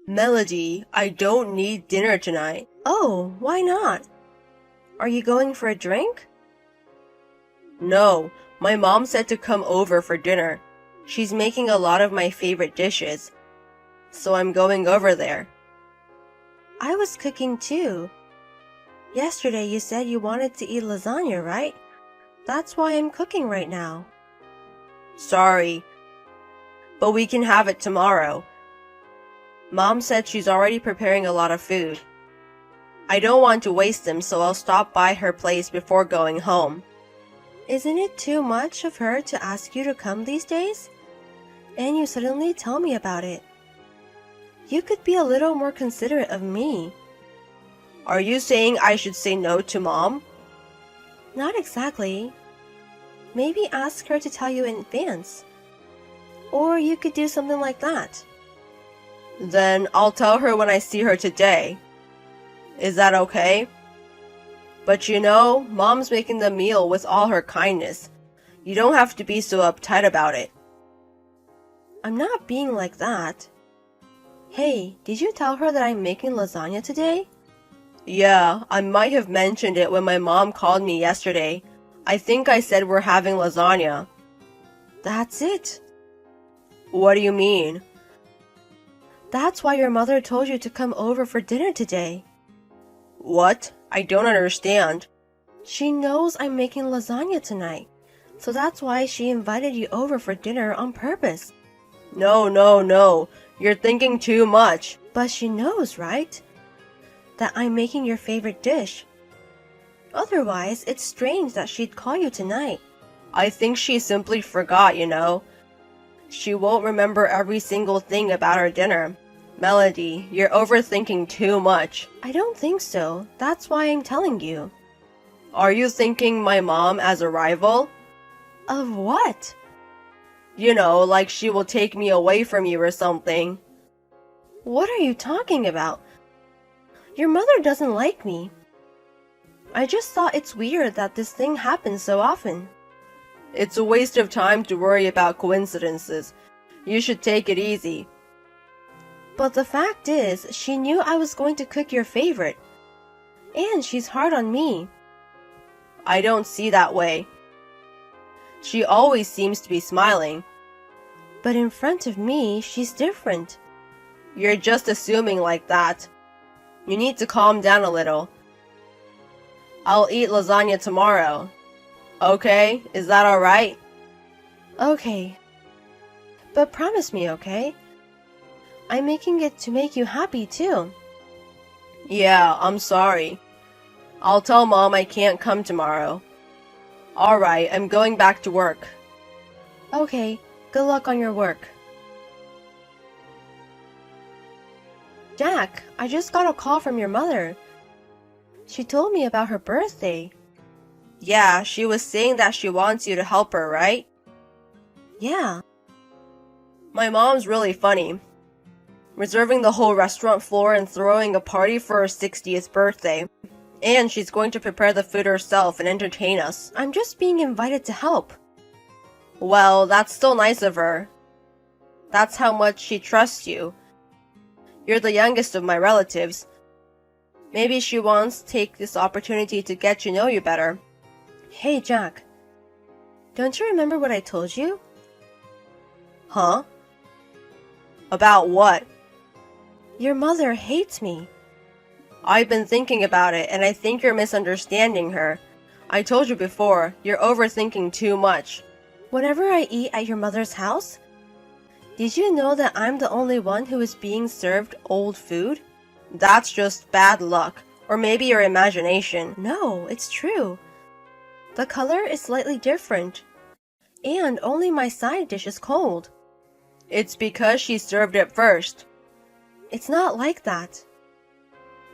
Melody, I don't need dinner tonight. Oh, why not? Are you going for a drink? No, my mom said to come over for dinner. She's making a lot of my favorite dishes. So I'm going over there. I was cooking too. Yesterday you said you wanted to eat lasagna, right? That's why I'm cooking right now. Sorry, but we can have it tomorrow. Mom said she's already preparing a lot of food. I don't want to waste them, so I'll stop by her place before going home. Isn't it too much of her to ask you to come these days? And you suddenly tell me about it. You could be a little more considerate of me. Are you saying I should say no to Mom? Not exactly. Maybe ask her to tell you in advance. Or you could do something like that. Then I'll tell her when I see her today. Is that okay? But you know, Mom's making the meal with all her kindness. You don't have to be so uptight about it. I'm not being like that. Hey, did you tell her that I'm making lasagna today? Yeah, I might have mentioned it when my mom called me yesterday. I think I said we're having lasagna. That's it. What do you mean? That's why your mother told you to come over for dinner today. What? I don't understand. She knows I'm making lasagna tonight, so that's why she invited you over for dinner on purpose. No. You're thinking too much. But she knows, right? That I'm making your favorite dish. Otherwise, it's strange that she'd call you tonight. I think she simply forgot, you know. She won't remember every single thing about our dinner. Melody, you're overthinking too much. I don't think so. That's why I'm telling you. Are you thinking my mom as a rival? Of what? You know, like she will take me away from you or something. What are you talking about? Your mother doesn't like me. I just thought it's weird that this thing happens so often. It's a waste of time to worry about coincidences. You should take it easy. But the fact is, she knew I was going to cook your favorite. And she's hard on me. I don't see that way. She always seems to be smiling. But in front of me, she's different. You're just assuming like that. You need to calm down a little. I'll eat lasagna tomorrow. Okay? Is that alright? Okay. But promise me, okay? I'm making it to make you happy too. Yeah, I'm sorry. I'll tell Mom I can't come tomorrow. Alright, I'm going back to work. Okay, good luck on your work. Jack, I just got a call from your mother. She told me about her birthday. Yeah, she was saying that she wants you to help her, right? Yeah. My mom's really funny. Reserving the whole restaurant floor and throwing a party for her 60th birthday. And she's going to prepare the food herself and entertain us. I'm just being invited to help. Well, that's still nice of her. That's how much she trusts you. You're the youngest of my relatives. Maybe she wants to take this opportunity to get to know you better. Hey, Jack. Don't you remember what I told you? Huh? About what? Your mother hates me. I've been thinking about it, and I think you're misunderstanding her. I told you before, you're overthinking too much. Whenever I eat at your mother's house, did you know that I'm the only one who is being served old food? That's just bad luck, or maybe your imagination. No, it's true. The color is slightly different, and only my side dish is cold. It's because she served it first. It's not like that.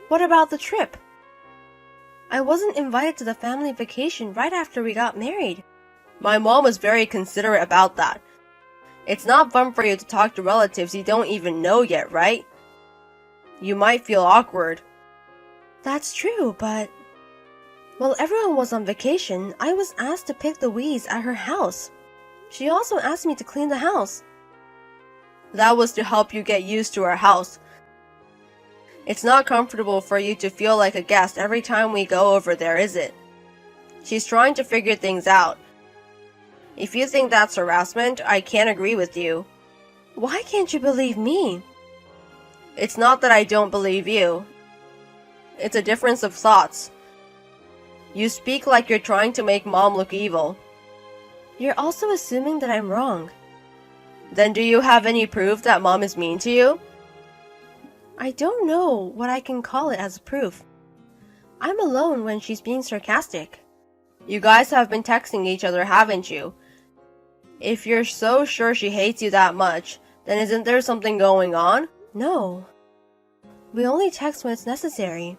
What about the trip? I wasn't invited to the family vacation right after we got married. My mom was very considerate about that. It's not fun for you to talk to relatives you don't even know yet, right? You might feel awkward. That's true, but... While everyone was on vacation, I was asked to pick the weeds at her house. She also asked me to clean the house. That was to help you get used to our house. It's not comfortable for you to feel like a guest every time we go over there, is it? She's trying to figure things out. If you think that's harassment, I can't agree with you. Why can't you believe me? It's not that I don't believe you. It's a difference of thoughts. You speak like you're trying to make Mom look evil. You're also assuming that I'm wrong. Then do you have any proof that Mom is mean to you? I don't know what I can call it as proof. I'm alone when she's being sarcastic. You guys have been texting each other, haven't you? If you're so sure she hates you that much, then isn't there something going on? No. We only text when it's necessary.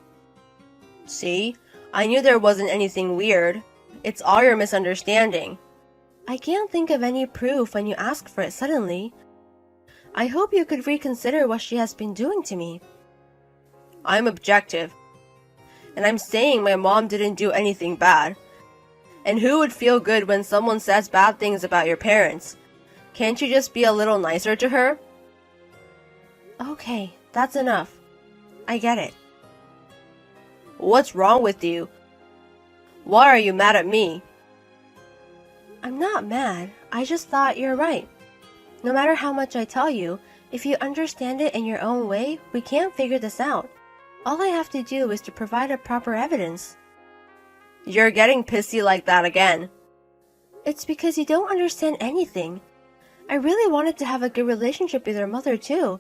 See? I knew there wasn't anything weird. It's all your misunderstanding. I can't think of any proof when you ask for it suddenly. I hope you could reconsider what she has been doing to me. I'm objective. And I'm saying my mom didn't do anything bad. And who would feel good when someone says bad things about your parents? Can't you just be a little nicer to her? Okay, that's enough. I get it. What's wrong with you? Why are you mad at me? I'm not mad. I just thought you're right. No matter how much I tell you, if you understand it in your own way, we can't figure this out. All I have to do is to provide a proper evidence. You're getting pissy like that again. It's because you don't understand anything. I really wanted to have a good relationship with your mother too.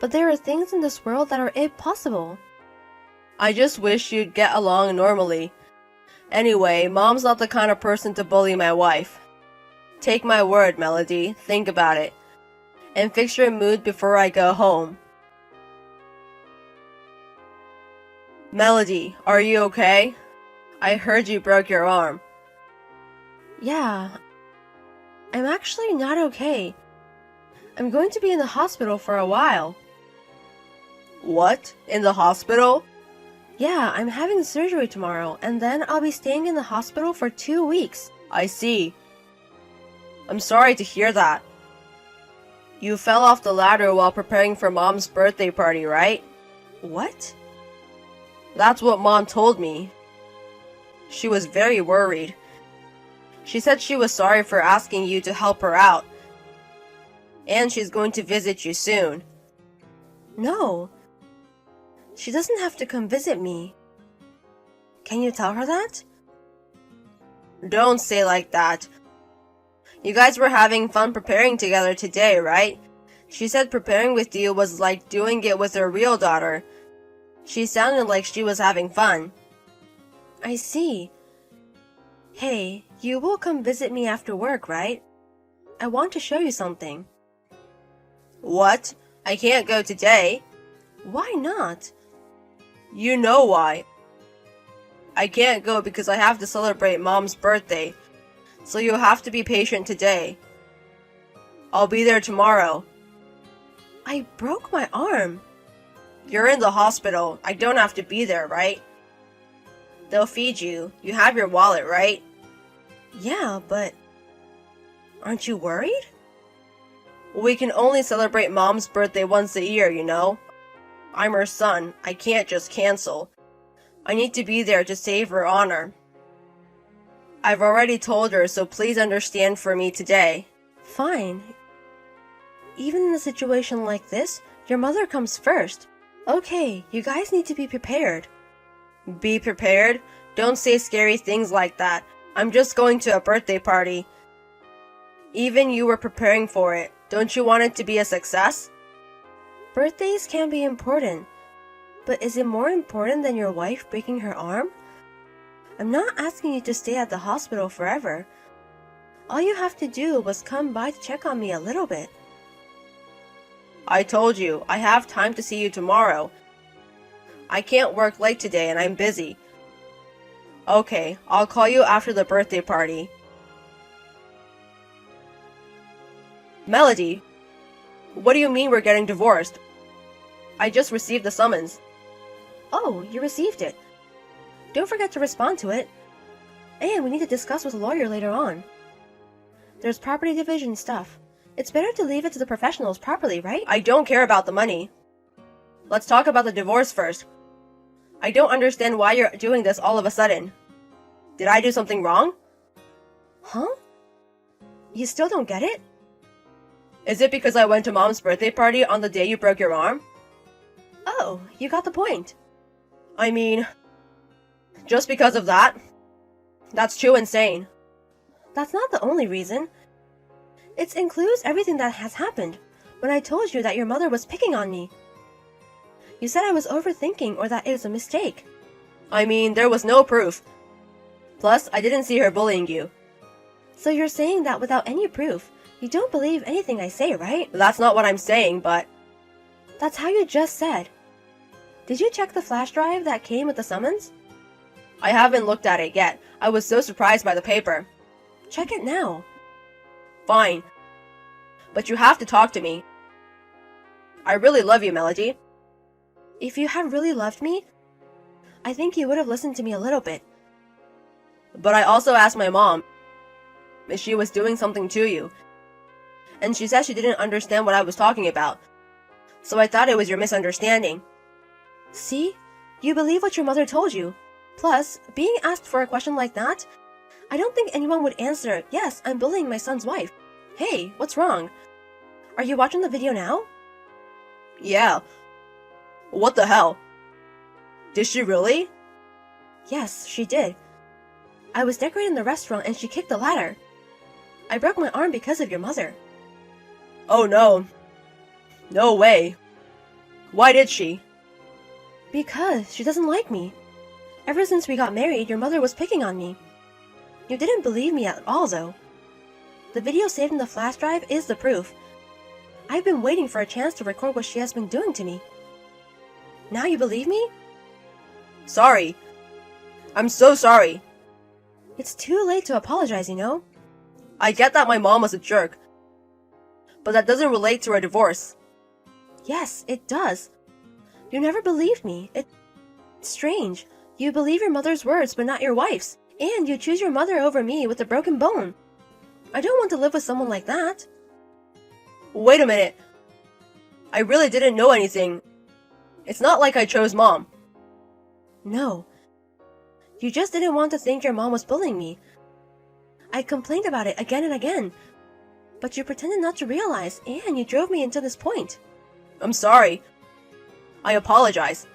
But there are things in this world that are impossible. I just wish you'd get along normally. Anyway, Mom's not the kind of person to bully my wife. Take my word, Melody. Think about it. And fix your mood before I go home. Melody, are you okay? I heard you broke your arm. Yeah. I'm actually not okay. I'm going to be in the hospital for a while. What? In the hospital? Yeah, I'm having surgery tomorrow, and then I'll be staying in the hospital for 2 weeks. I see. I'm sorry to hear that. You fell off the ladder while preparing for Mom's birthday party, right? What? That's what Mom told me. She was very worried. She said she was sorry for asking you to help her out. And she's going to visit you soon. No. She doesn't have to come visit me. Can you tell her that? Don't say like that. You guys were having fun preparing together today, right? She said preparing with you was like doing it with her real daughter. She sounded like she was having fun. I see. Hey, you will come visit me after work, right? I want to show you something. What? I can't go today. Why not? You know why. I can't go because I have to celebrate Mom's birthday. So you'll have to be patient today. I'll be there tomorrow. I broke my arm. You're in the hospital. I don't have to be there, right? They'll feed you. You have your wallet, right? Yeah, but aren't you worried? We can only celebrate Mom's birthday once a year, you know? I'm her son. I can't just cancel. I need to be there to save her honor. I've already told her, so please understand for me today. Fine. Even in a situation like this, your mother comes first. Okay, you guys need to be prepared. Be prepared? Don't say scary things like that. I'm just going to a birthday party. Even you were preparing for it. Don't you want it to be a success? Birthdays can be important, but is it more important than your wife breaking her arm? I'm not asking you to stay at the hospital forever. All you have to do was come by to check on me a little bit. I told you, I have time to see you tomorrow. I can't work late today and I'm busy. Okay, I'll call you after the birthday party. Melody, what do you mean we're getting divorced? I just received the summons. Oh, you received it. Don't forget to respond to it. And we need to discuss with a lawyer later on. There's property division stuff. It's better to leave it to the professionals properly, right? I don't care about the money. Let's talk about the divorce first. I don't understand why you're doing this all of a sudden. Did I do something wrong? Huh? You still don't get it? Is it because I went to Mom's birthday party on the day you broke your arm? Oh, you got the point. I mean, just because of that? That's too insane. That's not the only reason. It includes everything that has happened. When I told you that your mother was picking on me. You said I was overthinking or that it was a mistake. I mean, there was no proof. Plus, I didn't see her bullying you. So you're saying that without any proof, you don't believe anything I say, right? That's not what I'm saying, but... That's how you just said. Did you check the flash drive that came with the summons? I haven't looked at it yet. I was so surprised by the paper. Check it now. Fine. But you have to talk to me. I really love you, Melody. If you had really loved me, I think you would have listened to me a little bit. But I also asked my mom if she was doing something to you. And she said she didn't understand what I was talking about. So I thought it was your misunderstanding. See? You believe what your mother told you. Plus, being asked for a question like that, I don't think anyone would answer, yes, I'm bullying my son's wife. Hey, what's wrong? Are you watching the video now? Yeah. What the hell? Did she really? Yes, she did. I was decorating the restaurant and she kicked the ladder. I broke my arm because of your mother. Oh no. No way. Why did she? Because she doesn't like me. Ever since we got married, your mother was picking on me. You didn't believe me at all, though. The video saved in the flash drive is the proof. I've been waiting for a chance to record what she has been doing to me. Now you believe me? Sorry. I'm so sorry. It's too late to apologize, you know? I get that my mom was a jerk. But that doesn't relate to our divorce. Yes, it does. You never believed me. It's strange. You believe your mother's words, but not your wife's. And you choose your mother over me with a broken bone. I don't want to live with someone like that. Wait a minute. I really didn't know anything. It's not like I chose Mom. No. You just didn't want to think your mom was bullying me. I complained about it again and again. But you pretended not to realize, and you drove me into this point. I'm sorry. I apologize.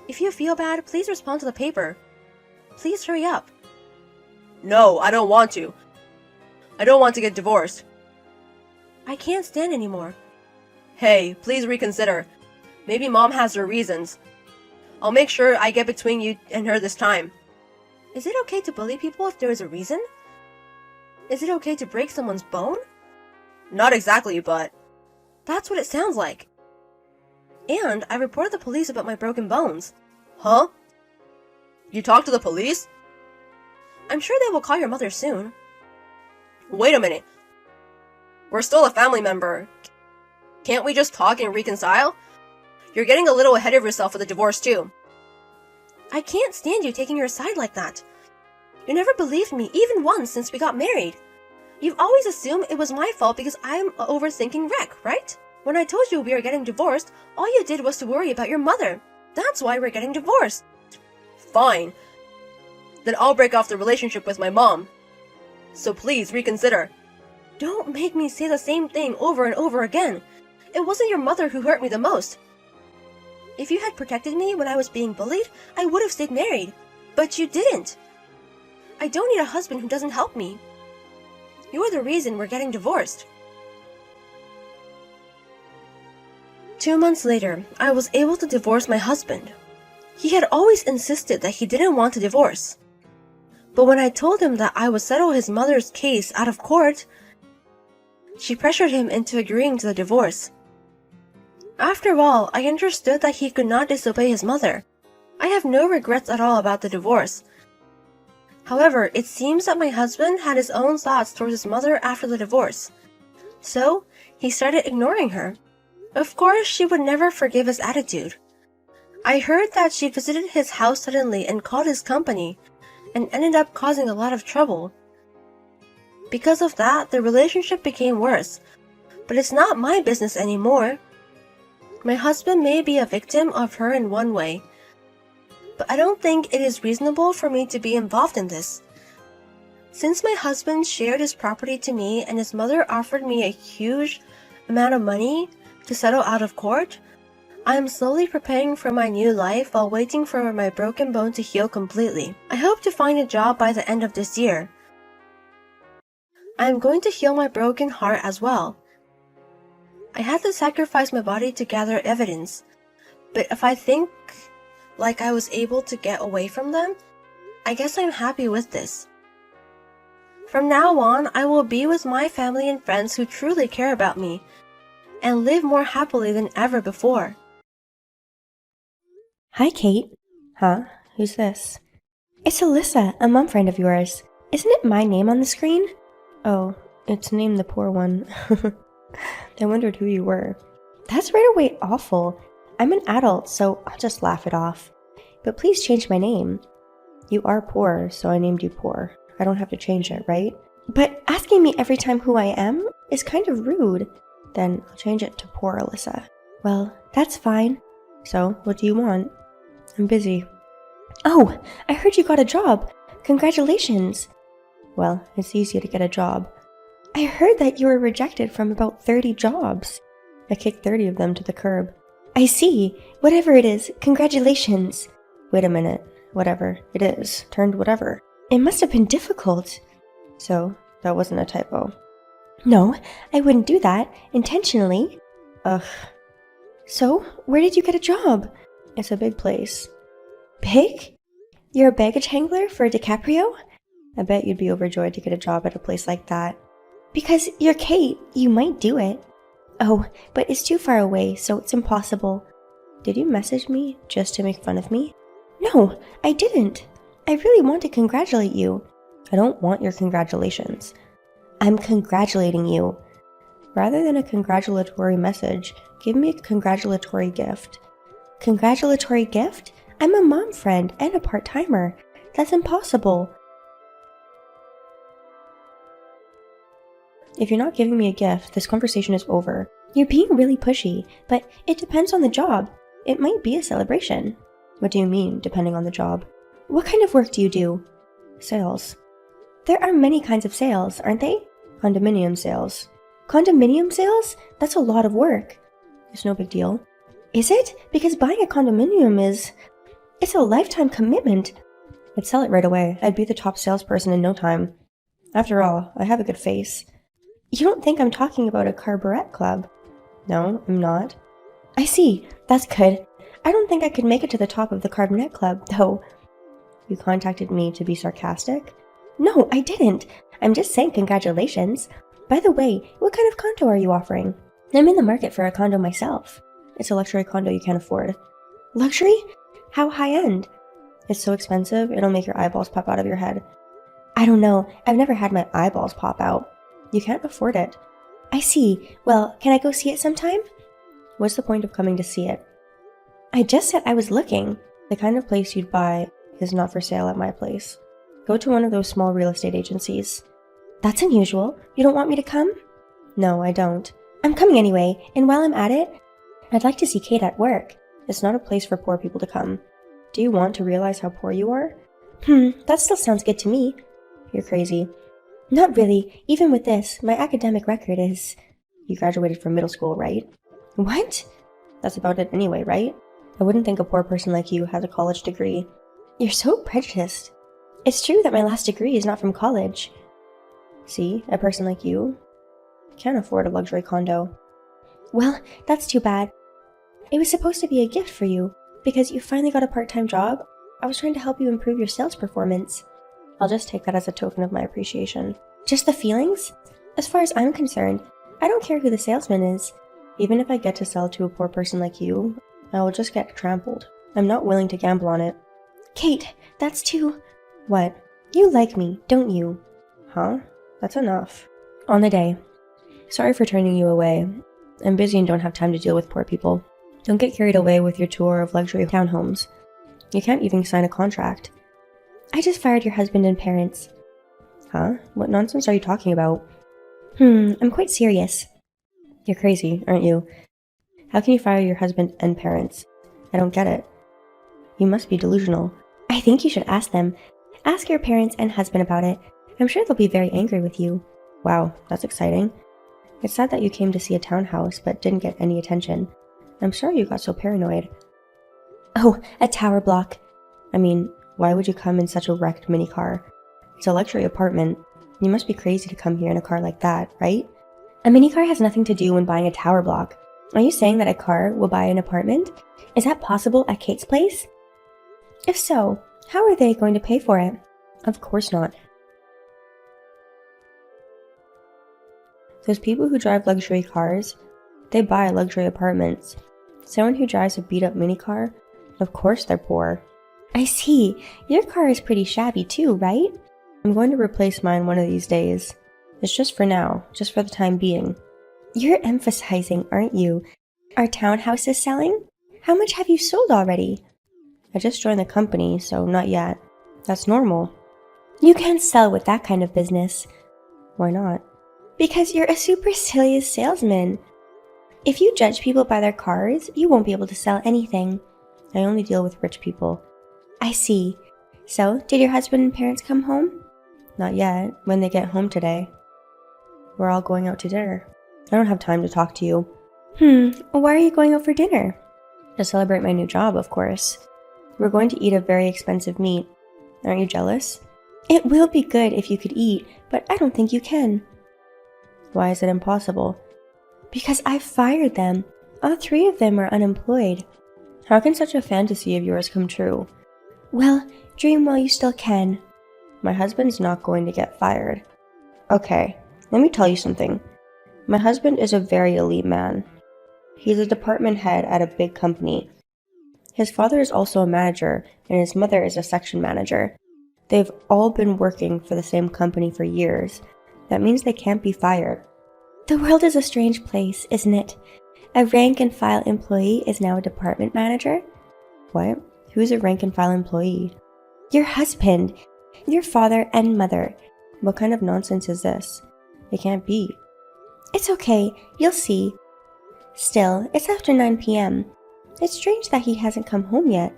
If you feel bad, please respond to the paper. Please hurry up. No, I don't want to. I don't want to get divorced. I can't stand anymore. Hey, please reconsider. Maybe Mom has her reasons. I'll make sure I get between you and her this time. Is it okay to bully people if there is a reason? Is it okay to break someone's bone? Not exactly, but... That's what it sounds like. And I reported the police about my broken bones. Huh? You talked to the police? I'm sure they will call your mother soon. Wait a minute. We're still a family member. Can't we just talk and reconcile? You're getting a little ahead of yourself with the divorce too. I can't stand you taking your side like that. You never believed me even once since we got married. You've always assumed it was my fault because I'm an overthinking wreck, right? When I told you we were getting divorced, all you did was to worry about your mother. That's why we're getting divorced. Fine. Then I'll break off the relationship with my mom. So please reconsider. Don't make me say the same thing over and over again. It wasn't your mother who hurt me the most. If you had protected me when I was being bullied, I would have stayed married. But you didn't. I don't need a husband who doesn't help me. You're the reason we're getting divorced. 2 months later, I was able to divorce my husband. He had always insisted that he didn't want to divorce. But when I told him that I would settle his mother's case out of court, she pressured him into agreeing to the divorce. After all, I understood that he could not disobey his mother. I have no regrets at all about the divorce. However, it seems that my husband had his own thoughts towards his mother after the divorce. So, he started ignoring her. Of course, she would never forgive his attitude. I heard that she visited his house suddenly and called his company, and ended up causing a lot of trouble. Because of that, the relationship became worse. But it's not my business anymore. My husband may be a victim of her in one way, but I don't think it is reasonable for me to be involved in this. Since my husband shared his property to me and his mother offered me a huge amount of money to settle out of court, I am slowly preparing for my new life while waiting for my broken bone to heal completely. I hope to find a job by the end of this year. I am going to heal my broken heart as well. I had to sacrifice my body to gather evidence, but if I think like I was able to get away from them, I guess I'm happy with this. From now on, I will be with my family and friends who truly care about me and live more happily than ever before. Hi, Kate. Huh? Who's this? It's Alyssa, a mom friend of yours. Isn't it my name on the screen? Oh, it's named the poor one. I wondered who you were. That's right away awful. I'm an adult, so I'll just laugh it off. But please change my name. You are poor, so I named you Poor. I don't have to change it, right? But asking me every time who I am is kind of rude. Then I'll change it to Poor Alyssa. Well, that's fine. So, what do you want? I'm busy. Oh, I heard you got a job. Congratulations. Well, it's easy to get a job. I heard that you were rejected from about 30 jobs. I kicked 30 of them to the curb. I see. Whatever it is, congratulations. Wait a minute. Whatever it is, turned whatever. It must have been difficult. So, that wasn't a typo. No, I wouldn't do that intentionally. Ugh. So, where did you get a job? It's a big place. Big? You're a baggage handler for DiCaprio? I bet you'd be overjoyed to get a job at a place like that. Because you're Kate, you might do it. Oh, but it's too far away, so it's impossible. Did you message me just to make fun of me? No, I didn't. I really want to congratulate you. I don't want your congratulations. I'm congratulating you. Rather than a congratulatory message, give me a congratulatory gift. Congratulatory gift? I'm a mom friend and a part-timer. That's impossible. If you're not giving me a gift, this conversation is over. You're being really pushy, but it depends on the job. It might be a celebration. What do you mean, depending on the job? What kind of work do you do? Sales. There are many kinds of sales, aren't they? Condominium sales. Condominium sales? That's a lot of work. It's no big deal. Is it? Because buying a condominium it's a lifetime commitment. I'd sell it right away. I'd be the top salesperson in no time. After all, I have a good face. You don't think I'm talking about a cabaret club? No, I'm not. I see. That's good. I don't think I could make it to the top of the cabaret club, though. You contacted me to be sarcastic? No, I didn't. I'm just saying congratulations. By the way, what kind of condo are you offering? I'm in the market for a condo myself. It's a luxury condo you can't afford. Luxury? How high-end? It's so expensive, it'll make your eyeballs pop out of your head. I don't know. I've never had my eyeballs pop out. You can't afford it. I see. Well, can I go see it sometime? What's the point of coming to see it? I just said I was looking. The kind of place you'd buy is not for sale at my place. Go to one of those small real estate agencies. That's unusual. You don't want me to come? No, I don't. I'm coming anyway, and while I'm at it, I'd like to see Kate at work. It's not a place for poor people to come. Do you want to realize how poor you are? That still sounds good to me. You're crazy. Not really. Even with this, my academic record is... You graduated from middle school, right? What? That's about it anyway, right? I wouldn't think a poor person like you has a college degree. You're so prejudiced. It's true that my last degree is not from college. See, a person like you can't afford a luxury condo. Well, that's too bad. It was supposed to be a gift for you. Because you finally got a part-time job, I was trying to help you improve your sales performance. I'll just take that as a token of my appreciation. Just the feelings? As far as I'm concerned, I don't care who the salesman is. Even if I get to sell to a poor person like you, I will just get trampled. I'm not willing to gamble on it. Kate, that's too... What? You like me, don't you? Huh? That's enough. On the day. Sorry for turning you away. I'm busy and don't have time to deal with poor people. Don't get carried away with your tour of luxury townhomes. You can't even sign a contract. I just fired your husband and parents. Huh? What nonsense are you talking about? I'm quite serious. You're crazy, aren't you? How can you fire your husband and parents? I don't get it. You must be delusional. I think you should ask them. Ask your parents and husband about it. I'm sure they'll be very angry with you. Wow, that's exciting. It's sad that you came to see a townhouse but didn't get any attention. I'm sorry you got so paranoid. Oh, a tower block. I mean, why would you come in such a wrecked minicar? It's a luxury apartment. You must be crazy to come here in a car like that, right? A minicar has nothing to do when buying a tower block. Are you saying that a car will buy an apartment? Is that possible at Kate's place? If so, how are they going to pay for it? Of course not. Those people who drive luxury cars, they buy luxury apartments. Someone who drives a beat-up minicar, of course they're poor. I see. Your car is pretty shabby too, right? I'm going to replace mine one of these days. It's just for now, just for the time being. You're emphasizing, aren't you? Are townhouses selling? How much have you sold already? I just joined the company, so not yet. That's normal. You can't sell with that kind of business. Why not? Because you're a supercilious salesman. If you judge people by their cars, you won't be able to sell anything. I only deal with rich people. I see. So, did your husband and parents come home? Not yet. When they get home today. We're all going out to dinner. I don't have time to talk to you. Why are you going out for dinner? To celebrate my new job, of course. We're going to eat a very expensive meat. Aren't you jealous? It will be good if you could eat, but I don't think you can. Why is it impossible? Because I've fired them. All 3 of them are unemployed. How can such a fantasy of yours come true? Well, dream while you still can. My husband's not going to get fired. Okay, let me tell you something. My husband is a very elite man. He's a department head at a big company. His father is also a manager, and his mother is a section manager. They've all been working for the same company for years. That means they can't be fired. The world is a strange place, isn't it? A rank-and-file employee is now a department manager? What? Who's a rank-and-file employee? Your husband. Your father and mother. What kind of nonsense is this? It can't be. It's okay, you'll see. Still, it's after 9 p.m. It's strange that he hasn't come home yet.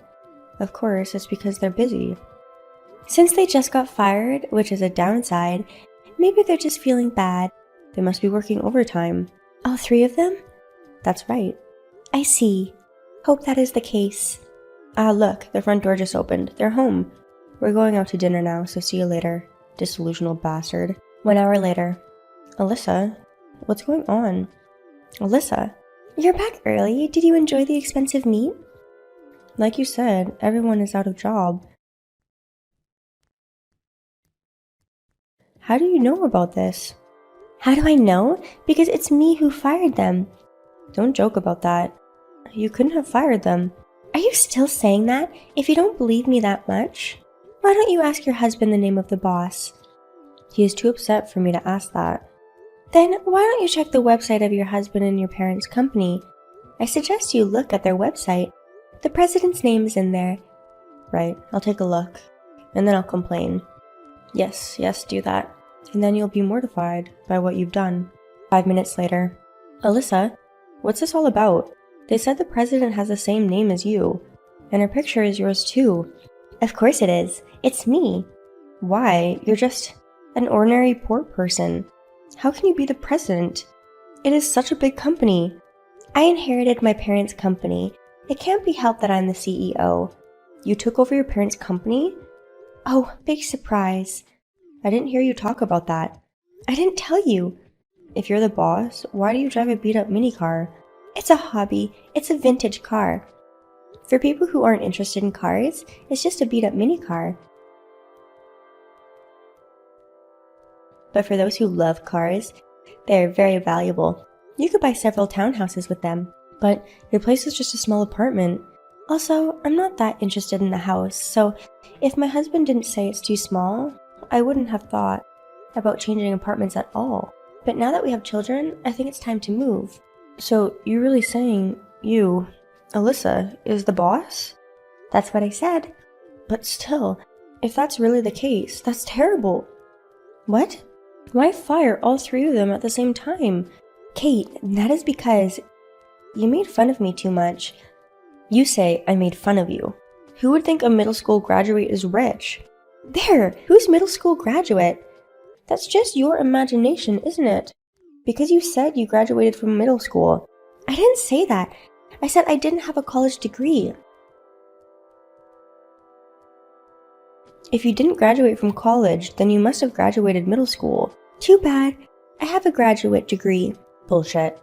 Of course, it's because they're busy. Since they just got fired, which is a downside, maybe they're just feeling bad. They must be working overtime. All 3 of them? That's right. I see. Hope that is the case. Look, the front door just opened. They're home. We're going out to dinner now, so see you later. Disillusional bastard. 1 hour later. Alyssa, what's going on? Alyssa, you're back early. Did you enjoy the expensive meat? Like you said, everyone is out of job. How do you know about this? How do I know? Because it's me who fired them. Don't joke about that. You couldn't have fired them. Are you still saying that? If you don't believe me that much? Why don't you ask your husband the name of the boss? He is too upset for me to ask that. Then why don't you check the website of your husband and your parents' company? I suggest you look at their website. The president's name is in there. Right, I'll take a look. And then I'll complain. Yes, do that. And then you'll be mortified by what you've done. 5 minutes later. Alyssa, what's this all about? They said the president has the same name as you. And her picture is yours too. Of course it is. It's me. Why? You're just an ordinary poor person. How can you be the president? It is such a big company. I inherited my parents' company. It can't be helped that I'm the CEO. You took over your parents' company? Oh, big surprise. I didn't hear you talk about that. I didn't tell you. If you're the boss, why do you drive a beat-up minicar? It's a hobby. It's a vintage car. For people who aren't interested in cars, it's just a beat-up minicar. But for those who love cars, they're very valuable. You could buy several townhouses with them. But your place is just a small apartment. Also, I'm not that interested in the house, so if my husband didn't say it's too small, I wouldn't have thought about changing apartments at all. But now that we have children, I think it's time to move. So you're really saying you, Alyssa, is the boss? That's what I said. But still, if that's really the case, that's terrible. What? Why fire all 3 of them at the same time? Kate, that is because You made fun of me too much. You say I made fun of you. Who would think a middle school graduate is rich? There! Who's middle school graduate? That's just your imagination, isn't it? Because you said you graduated from middle school. I didn't say that. I said I didn't have a college degree. If you didn't graduate from college, then you must have graduated middle school. Too bad. I have a graduate degree. Bullshit.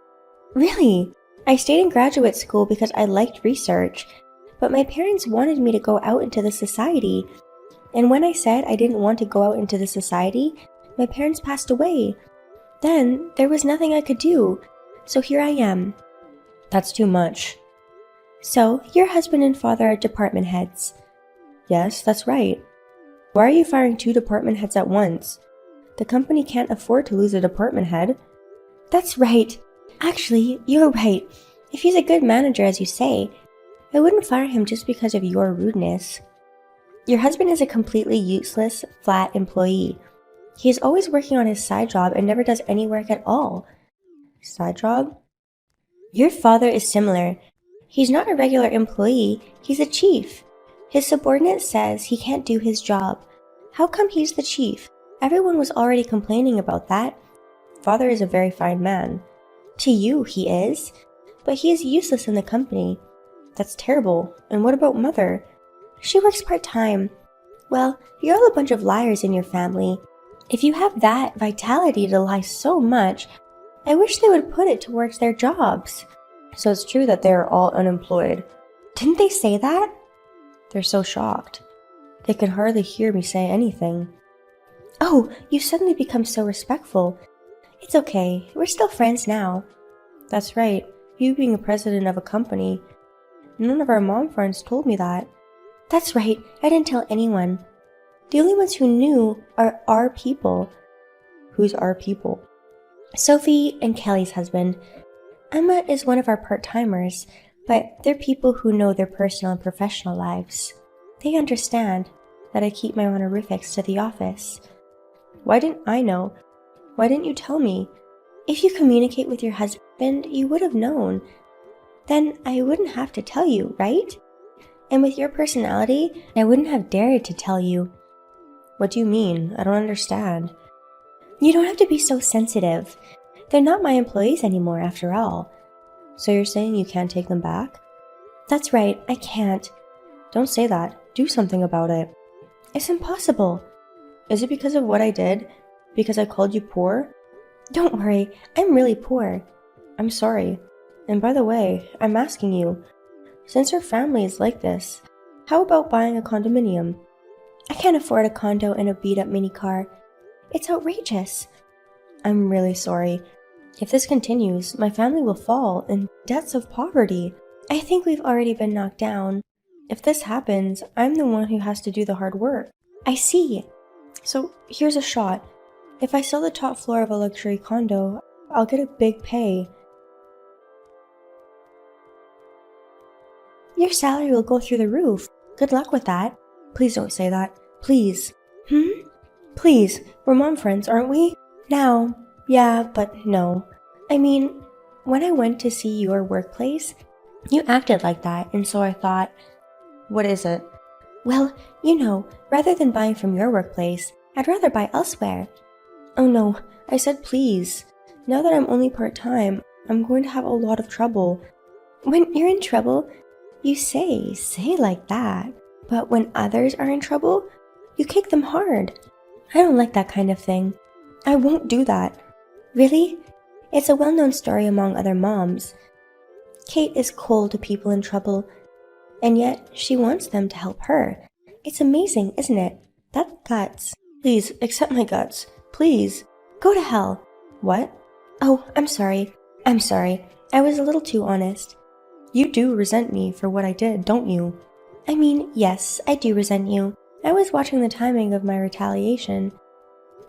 Really? I stayed in graduate school because I liked research, but my parents wanted me to go out into the society. And when I said I didn't want to go out into the society, my parents passed away. Then there was nothing I could do, so here I am. That's too much. So, your husband and father are department heads. Yes, that's right. Why are you firing 2 department heads at once? The company can't afford to lose a department head. That's right. Actually, you're right. If he's a good manager, as you say, I wouldn't fire him just because of your rudeness. Your husband is a completely useless, flat employee. He is always working on his side job and never does any work at all. Side job? Your father is similar. He's not a regular employee, he's a chief. His subordinate says he can't do his job. How come he's the chief? Everyone was already complaining about that. Father is a very fine man. To you, he is. But he is useless in the company. That's terrible. And what about mother? She works part-time. Well, you're all a bunch of liars in your family. If you have that vitality to lie so much, I wish they would put it towards their jobs. So it's true that they're all unemployed. Didn't they say that? They're so shocked. They can hardly hear me say anything. Oh, you suddenly become so respectful. It's okay, we're still friends now. That's right, you being a president of a company. None of our mom friends told me that. That's right, I didn't tell anyone. The only ones who knew are our people. Who's our people? Sophie and Kelly's husband. Emma is one of our part-timers, but they're people who know their personal and professional lives. They understand that I keep my honorifics to the office. Why didn't I know? Why didn't you tell me? If you communicate with your husband, you would have known. Then I wouldn't have to tell you, right? And with your personality, I wouldn't have dared to tell you. What do you mean? I don't understand. You don't have to be so sensitive. They're not my employees anymore, after all. So you're saying you can't take them back? That's right, I can't. Don't say that. Do something about it. It's impossible. Is it because of what I did? Because I called you poor? Don't worry, I'm really poor. I'm sorry. And by the way, I'm asking you, since your family is like this, how about buying a condominium? I can't afford a condo and a beat-up minicar. It's outrageous. I'm really sorry. If this continues, my family will fall in depths of poverty. I think we've already been knocked down. If this happens, I'm the one who has to do the hard work. I see. So here's a shot. If I sell the top floor of a luxury condo, I'll get a big pay. Your salary will go through the roof. Good luck with that. Please don't say that. Please. Please, we're mom friends, aren't we? Now, yeah, but no. I mean, when I went to see your workplace, you acted like that, and so I thought, what is it? Well, you know, rather than buying from your workplace, I'd rather buy elsewhere. Oh no, I said please. Now that I'm only part-time, I'm going to have a lot of trouble. When you're in trouble, you say like that. But when others are in trouble, you kick them hard. I don't like that kind of thing. I won't do that. Really? It's a well-known story among other moms. Kate is cold to people in trouble, and yet she wants them to help her. It's amazing, isn't it? That's guts. Please, accept my guts. Please. Go to hell. What? Oh, I'm sorry. I was a little too honest. You do resent me for what I did, don't you? I mean, yes, I do resent you. I was watching the timing of my retaliation.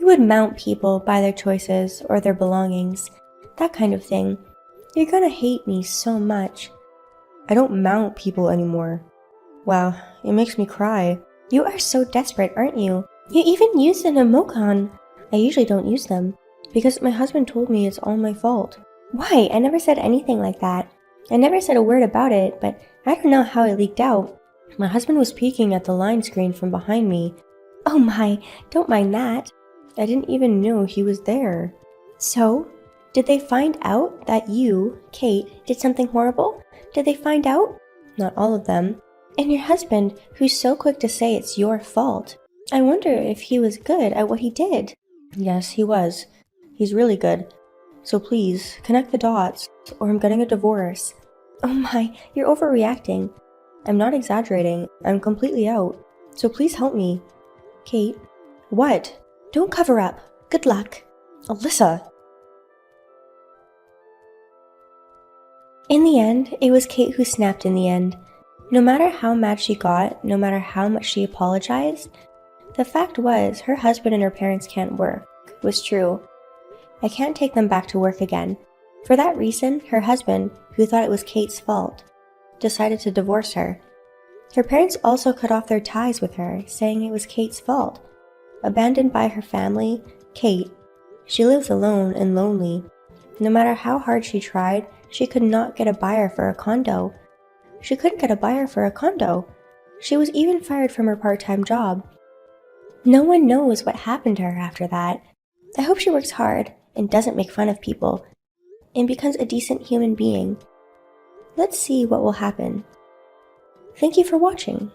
You would mount people by their choices or their belongings. That kind of thing. You're gonna hate me so much. I don't mount people anymore. Wow, it makes me cry. You are so desperate, aren't you? You even used an emoticon. I usually don't use them, because my husband told me it's all my fault. Why? I never said anything like that. I never said a word about it, but I don't know how it leaked out. My husband was peeking at the line screen from behind me. Oh my, don't mind that. I didn't even know he was there. So, did they find out that you, Kate, did something horrible? Did they find out? Not all of them. And your husband, who's so quick to say it's your fault. I wonder if he was good at what he did. Yes, he was. He's really good. So please, connect the dots, or I'm getting a divorce. Oh my, you're overreacting. I'm not exaggerating. I'm completely out. So please help me. Kate. What? Don't cover up. Good luck. Alyssa. In the end, it was Kate who snapped in the end. No matter how mad she got, no matter how much she apologized, the fact was her husband and her parents can't work. It was true. I can't take them back to work again. For that reason, her husband, who thought it was Kate's fault, decided to divorce her. Her parents also cut off their ties with her, saying it was Kate's fault. Abandoned by her family, Kate, she lives alone and lonely. No matter how hard she tried, she could not get a buyer for a condo. She couldn't get a buyer for a condo. She was even fired from her part-time job. No one knows what happened to her after that. I hope she works hard and doesn't make fun of people and becomes a decent human being. Let's see what will happen. Thank you for watching.